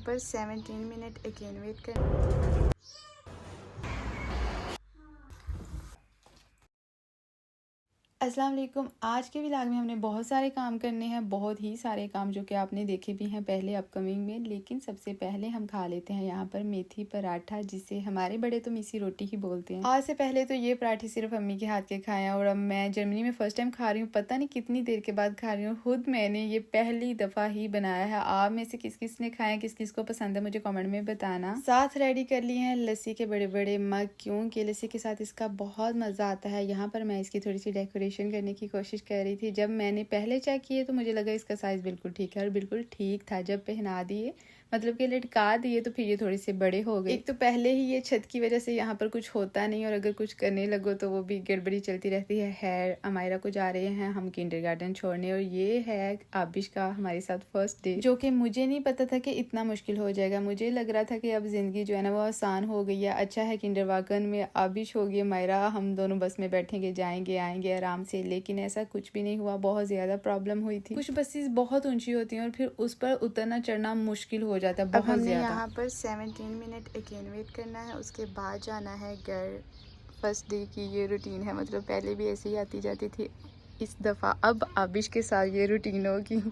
पर 17 minute again wait कर। अस्सलाम वालेकुम। आज के व्लॉग में हमने बहुत सारे काम करने हैं, बहुत ही सारे काम जो कि आपने देखे भी हैं पहले अपकमिंग में। लेकिन सबसे पहले हम खा लेते हैं यहाँ पर मेथी पराठा, जिसे हमारे बड़े तो मिसी रोटी ही बोलते हैं। आज से पहले तो ये पराठे सिर्फ अम्मी के हाथ के खाए हैं और अब मैं जर्मनी में फर्स्ट टाइम खा रही हूँ। पता नहीं कितनी देर के बाद खा रही हूँ। खुद मैंने ये पहली दफा ही बनाया है। आप में से किस किस ने खाया, किस किस को पसंद है, मुझे कमेंट में बताना। साथ रेडी कर लिए हैं लस्सी के बड़े बड़े मग, क्योंकि लस्सी के साथ इसका बहुत मजा आता है। यहाँ पर मैं इसकी थोड़ी सी डेकोरेशन करने की कोशिश कर रही थी। जब मैंने पहले चेक किए तो मुझे लगा इसका साइज बिल्कुल ठीक है और बिल्कुल ठीक था। जब पहना दिए, मतलब कि लटका दिए, तो फिर ये थोड़े से बड़े हो गए। एक तो पहले ही ये छत की वजह से यहाँ पर कुछ होता नहीं और अगर कुछ करने लगो तो वो भी गड़बड़ी चलती रहती है। खैर, अमायरा को जा रहे हैं हम किंडरगार्टन छोड़ने और ये है आबिश का हमारे साथ फर्स्ट डे, जो कि मुझे नहीं पता था कि इतना मुश्किल हो जाएगा। मुझे लग रहा था कि अब जिंदगी जो है ना वो आसान हो गई है। अच्छा है किंडरगार्टन में आबिश होगी, अमायरा, हम दोनों बस में बैठेंगे, जाएंगे आएंगे आराम से। लेकिन ऐसा कुछ भी नहीं हुआ। बहुत ज्यादा प्रॉब्लम हुई थी। कुछ बसेस बहुत ऊंची होती हैं और फिर उस पर उतरना चढ़ना मुश्किल हो जाता है बहुत ज्यादा। यहाँ पर 17 मिनट अगेन वेट करना है, उसके बाद जाना है घर। फर्स्ट डे की ये रूटीन है, मतलब पहले भी ऐसे ही आती जाती थी, इस दफ़ा अब आबिश के साथ ये रूटीन होगी।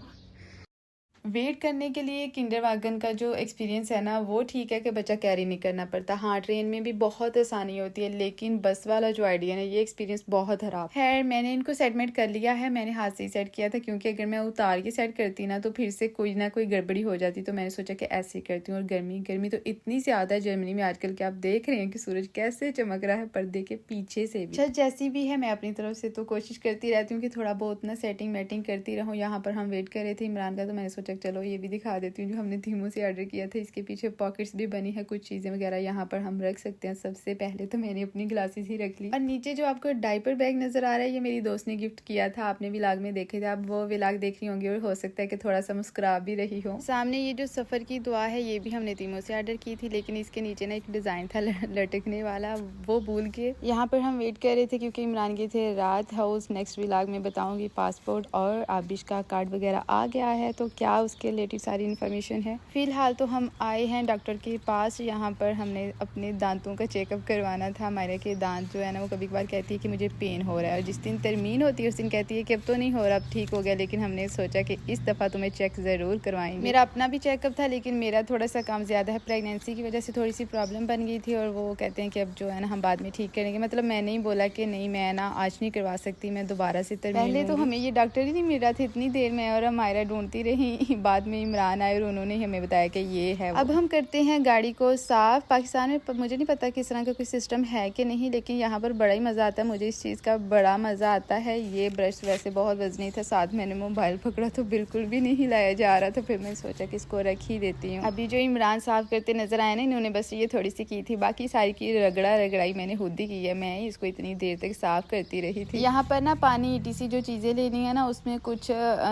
वेट करने के लिए किंडरगार्टन का जो एक्सपीरियंस है ना वो ठीक है कि बच्चा कैरी नहीं करना पड़ता। हाँ, ट्रेन में भी बहुत आसानी होती है, लेकिन बस वाला जो आइडिया है ये एक्सपीरियंस बहुत खराब है। मैंने इनको सेटमेंट कर लिया है, मैंने हाथ से ही सेट किया था, क्योंकि अगर मैं उतार के सेट करती ना तो फिर से कोई ना कोई गड़बड़ी हो जाती। तो मैंने सोचा कि ऐसे ही करती हूँ। और गर्मी तो इतनी ज्यादा है जर्मनी में आजकल के, आप देख रहे हैं कि सूरज कैसे चमक रहा है पर्दे के पीछे से भी। अच्छा, जैसी भी है मैं अपनी तरफ से तो कोशिश करती रहती हूँ कि थोड़ा बहुत ना सेटिंग मैटिंग करती रहूँ। यहाँ पर हम वेट कर रहे थे इमरान का, तो मैंने सोचा चलो ये भी दिखा देती हूँ जो हमने धीमो से ऑर्डर किया था। इसके पीछे पॉकेट्स भी बनी है, कुछ चीजें वगैरह यहाँ पर हम रख सकते हैं। सबसे पहले तो मैंने अपनी ग्लासेस ही रख ली। और नीचे जो आपको डायपर बैग नजर आ रहा है ये मेरी दोस्त ने गिफ्ट किया था। आपने व्लॉग में देखे थे, आप वो व्लॉग देख रही होंगी और हो सकता है कि थोड़ा सा मुस्कुरा भी रही हो। सामने ये जो सफर की दुआ है ये भी हमने धीमो से ऑर्डर की थी, लेकिन इसके नीचे ना एक डिजाइन था लटकने वाला, वो भूल के यहाँ पर हम वेट कर रहे थे क्योंकि इमरान के थे रात हाउस। नेक्स्ट व्लॉग में बताऊंगी। पासपोर्ट और आबिश का कार्ड वगैरह आ गया है, तो क्या उसके रिलेटेड सारी इन्फॉर्मेशन है। फिलहाल तो हम आए हैं डॉक्टर के पास। यहाँ पर हमने अपने दांतों का चेकअप करवाना था। हमारे के दांत जो है ना वो कभी कभार कहती है कि मुझे पेन हो रहा है, और जिस दिन तरमीन होती है उस दिन कहती है कि अब तो नहीं हो रहा, अब ठीक हो गया। लेकिन हमने सोचा कि इस दफ़ा तुम्हें चेक ज़रूर करवाएंगे। मेरा अपना भी चेकअप था, लेकिन मेरा थोड़ा सा काम ज़्यादा है। प्रेगनेंसी की वजह से थोड़ी सी प्रॉब्लम बन गई थी और वो कहते हैं कि अब जो है ना हम बाद में ठीक करेंगे। मतलब मैंने ही बोला कि नहीं, मैं ना आज नहीं करवा सकती, मैं दोबारा से तरमीन। पहले तो हमें ये डॉक्टर ही नहीं मिल रहा था इतनी देर में, और हमारा ढूंढती रही। बाद में इमरान आए और उन्होंने हमें बताया कि ये है। अब हम करते हैं गाड़ी को साफ। पाकिस्तान में मुझे नहीं पता किस तरह का कोई सिस्टम है कि नहीं, लेकिन यहाँ पर बड़ा ही मज़ा आता है। मुझे इस चीज़ का बड़ा मज़ा आता है। ये ब्रश वैसे बहुत वजनी था, साथ मैंने मोबाइल पकड़ा तो बिल्कुल भी नहीं हिलाया जा रहा था। फिर मैंने सोचा कि इसको रख ही देती हूँ। अभी जो इमरान साफ करते नजर आए ना, इन्होंने बस ये थोड़ी सी की थी, बाकी सारी की रगड़ाई मैंने खुद ही की है। मैं इसको इतनी देर तक साफ करती रही थी। यहाँ पर ना पानी ETC जो चीज़ें लेनी है ना उसमें कुछ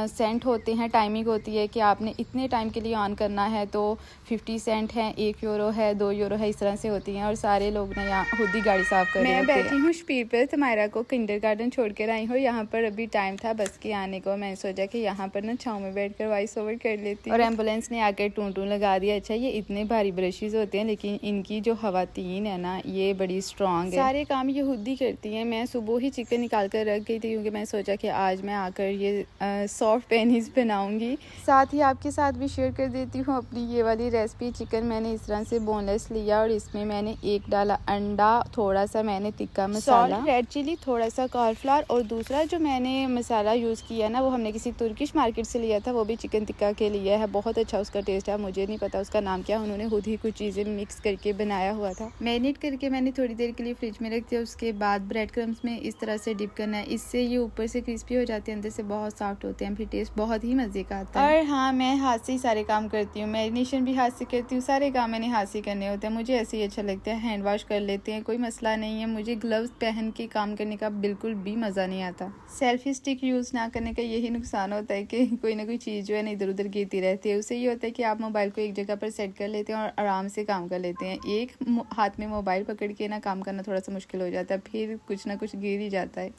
सेंट होते हैं, टाइमिंग होती है कि आपने इतने टाइम के लिए ऑन करना है, तो 50 सेंट है, 1 यूरो है, 2 यूरो है, इस तरह से होती हैं। और सारे लोग ना यहाँ खुद ही गाड़ी साफ कर रहे हैं। मैं बैठी हूँ स्पीड पर, तुम्हारा को किंडरगार्टन छोड़ कर आई हूँ। यहाँ पर अभी टाइम था बस के आने को। मैंने सोचा कि यहाँ पर ना छाँव में बैठ कर वॉइस ओवर कर लेती। और एम्बुलेंस ने आकर टूं लगा दिया। अच्छा, ये इतने भारी ब्रशेज होते हैं, लेकिन इनकी जो खवातीन है ना ये बड़ी स्ट्रांग है, सारे काम ये खुद ही करती हैं। मैं सुबह ही चिकन निकाल कर रख गई थी, क्योंकि मैंने सोचा कि आज मैं आकर ये सॉफ्ट पेनीज बनाऊंगी। साथ ही आपके साथ भी शेयर कर देती हूँ अपनी ये वाली रेसिपी। चिकन मैंने इस तरह से बोनलेस लिया और इसमें मैंने एक डाला अंडा, थोड़ा सा मैंने टिक्का मसाला, रेड चिली, थोड़ा सा कॉर्नफ्लावर, और दूसरा जो मैंने मसाला यूज़ किया ना वो हमने किसी तुर्किश मार्केट से लिया था, वो भी चिकन टिक्का के लिए है। बहुत अच्छा उसका टेस्ट है, मुझे नहीं पता उसका नाम क्या, उन्होंने खुद ही कुछ चीज़ें मिक्स करके बनाया हुआ था। मैरिनेट करके मैंने थोड़ी देर के लिए फ्रिज में रख दिया। उसके बाद ब्रेड क्रम्स में इस तरह से डिप करना है, इससे ये ऊपर से क्रिस्पी हो जाते हैं, अंदर से बहुत सॉफ्ट होते हैं, फिर टेस्ट बहुत ही मज़े का आता है। और हाँ, मैं हाथ से ही सारे काम करती हूँ, मैरिनेशन भी हाथ से करती हूँ, सारे काम मैंने हाथ से करने होते हैं। मुझे ऐसे ही अच्छा लगता है। हैंड वॉश कर लेते हैं, कोई मसला नहीं है। मुझे ग्लव्स पहन के काम करने का बिल्कुल भी मज़ा नहीं आता। सेल्फी स्टिक यूज़ ना करने का यही नुकसान होता है कि कोई ना कोई चीज़ जो है ना इधर उधर गिरती रहती है। उससे ये होता है कि आप मोबाइल को एक जगह पर सेट कर लेते हैं और आराम से काम कर लेते हैं। एक हाथ में मोबाइल पकड़ के ना काम करना थोड़ा सा मुश्किल हो जाता है, फिर कुछ ना कुछ गिर ही जाता है।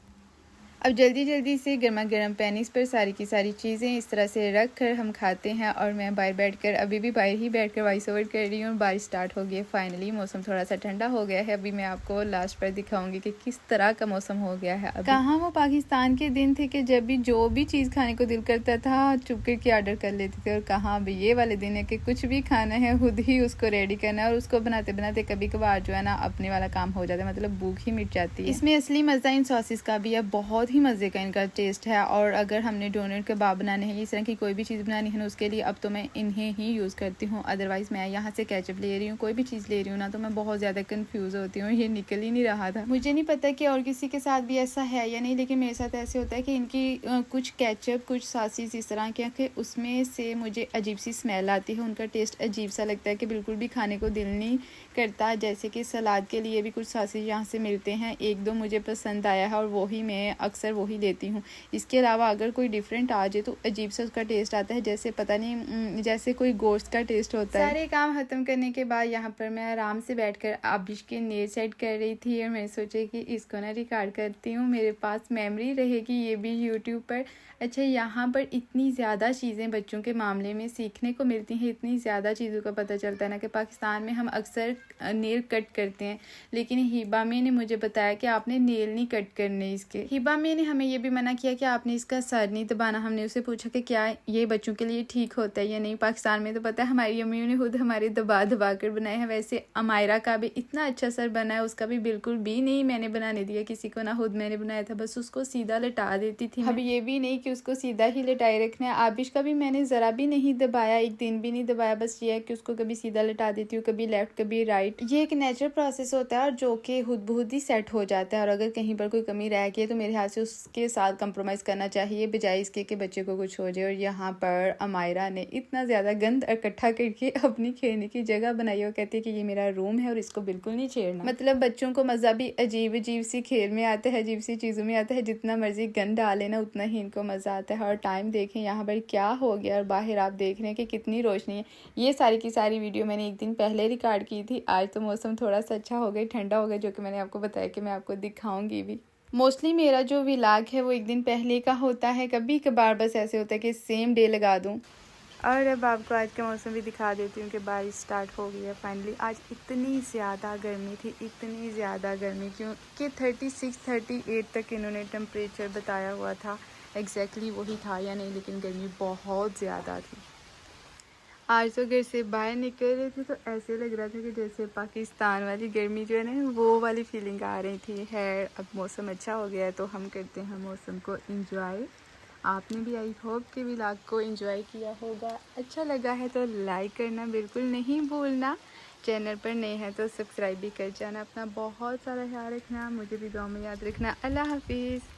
अब जल्दी जल्दी से गर्मा गर्म पैनीस पर सारी की सारी चीज़ें इस तरह से रख कर हम खाते हैं। और मैं बाहर बैठकर अभी भी बाहर ही बैठकर वॉइस ओवर कर रही हूँ। बारिश स्टार्ट हो गई है फाइनली, मौसम थोड़ा सा ठंडा हो गया है। अभी मैं आपको लास्ट पर दिखाऊंगी कि किस तरह का मौसम हो गया है। कहाँ वो पाकिस्तान के दिन थे कि जब भी जो भी चीज़ खाने को दिल करता था चुप करके ऑर्डर कर लेते थे, और कहाँ अभी ये वाले दिन है कि कुछ भी खाना है खुद ही उसको रेडी करना है, और उसको बनाते बनाते कभी कभार जो है ना अपने वाला काम हो जाता है, मतलब भूख ही मिट जाती है। इसमें असली मज़ा इन सॉसेस का भी है, बहुत ही मज़े का इनका टेस्ट है। और अगर हमने डोनर कबाब बनाने हैं, इस तरह की कोई भी चीज़ बनानी है ना, उसके लिए अब तो मैं इन्हें ही यूज़ करती हूँ। अदरवाइज़ मैं यहाँ से केचप ले रही हूँ, कोई भी चीज़ ले रही हूँ ना, तो मैं बहुत ज़्यादा कंफ्यूज होती हूँ, ये निकल ही नहीं रहा था। मुझे नहीं पता कि और किसी के साथ भी ऐसा है या नहीं, लेकिन मेरे साथ ऐसे होता है कि इनकी कुछ केचप कुछ सॉसेस इस तरह के कि उसमें से मुझे अजीब सी स्मेल आती है, उनका टेस्ट अजीब सा लगता है कि बिल्कुल भी खाने को दिल नहीं करता। जैसे कि सलाद के लिए भी कुछ सॉसेस यहाँ से मिलते हैं, एक दो मुझे पसंद आया है और वही मैं अक्सर वही लेती हूँ। इसके अलावा अगर कोई डिफरेंट आ जाए तो अजीब सा उसका टेस्ट आता है, जैसे पता नहीं जैसे कोई गोश्त का टेस्ट होता है। सारे काम खत्म करने के बाद यहाँ पर मैं आराम से बैठकर आबिश के नेल सेट कर रही थी, और मैंने सोचा कि इसको ना रिकॉर्ड करती हूँ, मेरे पास मेमोरी रहेगी ये भी यूट्यूब पर। अच्छा, यहाँ पर इतनी ज़्यादा चीज़ें बच्चों के मामले में सीखने को मिलती हैं, इतनी ज़्यादा चीज़ों का पता चलता है ना कि पाकिस्तान में हम अक्सर नेल कट करते हैं, लेकिन हिबा में ने मुझे बताया कि आपने नेल नहीं कट करने इसके। हिबा में ने हमें ये भी मना किया कि आपने इसका सर नहीं दबाना। हमने उससे पूछा कि क्या ये बच्चों के लिए ठीक होता है या नहीं। पाकिस्तान में तो पता है हमारी अम्मियों ने खुद हमारे दबा दबा कर बनाए हैं। वैसे अमायरा का भी इतना अच्छा सर बना है, उसका भी बिल्कुल भी नहीं मैंने बनाने दिया किसी को, ना खुद मैंने बनाया था, बस उसको सीधा लटा देती थी। अब ये भी नहीं कि उसको सीधा ही लटाए रखना है। आबिश का भी मैंने ज़रा भी नहीं दबाया, एक दिन भी नहीं दबाया, बस ये है कि उसको कभी सीधा लटा देती हूँ, कभी लेफ्ट कभी राइट। ये एक नेचुरल प्रोसेस होता है और जो कि खुद बहुत ही सेट हो जाता है, और अगर कहीं पर कोई कमी रह गई है तो मेरे हाथ से उसके साथ कंप्रोमाइज़ करना चाहिए, बजाय इसके कि बच्चे को कुछ हो जाए। और यहाँ पर अमायरा ने इतना ज़्यादा गंद इकट्ठा करके अपनी खेलने की जगह बनाई, और कहती है कि ये मेरा रूम है और इसको बिल्कुल नहीं छेड़ना। मतलब बच्चों को मज़ा भी अजीब अजीब सी खेल में आता है, अजीब सी चीज़ों में आता है, जितना मर्जी गंद डाले ना उतना ही इनको मज़ा आता है। और टाइम देखें यहाँ पर क्या हो गया, और बाहर आप देख रहे हैं कि कितनी रोशनी है। ये सारी की सारी वीडियो मैंने एक दिन पहले रिकॉर्ड की थी। आज तो मौसम थोड़ा सा अच्छा हो गया, ठंडा हो गया, जो कि मैंने आपको बताया कि मैं आपको दिखाऊंगी भी। मोस्टली मेरा जो व्लॉग है वो एक दिन पहले का होता है, कभी कभार बस ऐसे होता है कि सेम डे लगा दूं। और अब आपको आज का मौसम भी दिखा देती हूँ कि बारिश स्टार्ट हो गई है फाइनली। आज इतनी ज़्यादा गर्मी थी, इतनी ज़्यादा गर्मी क्योंकि 36-38 तक इन्होंने टेम्परेचर बताया हुआ था। एग्जैक्टली वही था या नहीं, लेकिन गर्मी बहुत ज़्यादा थी। आज तो घर से बाहर निकल रहे थे तो ऐसे लग रहा था कि जैसे पाकिस्तान वाली गर्मी जो है ना वो वाली फीलिंग आ रही थी। है अब मौसम अच्छा हो गया है तो हम करते हैं मौसम को इंजॉय। आपने भी आई होप कि व्लॉग को एंजॉय किया होगा। अच्छा लगा है तो लाइक करना बिल्कुल नहीं भूलना। चैनल पर नए हैं तो सब्सक्राइब भी कर जाना। अपना बहुत सारा ख्याल रखना, मुझे भी दुआ में याद रखना। अल्लाह हाफिज़।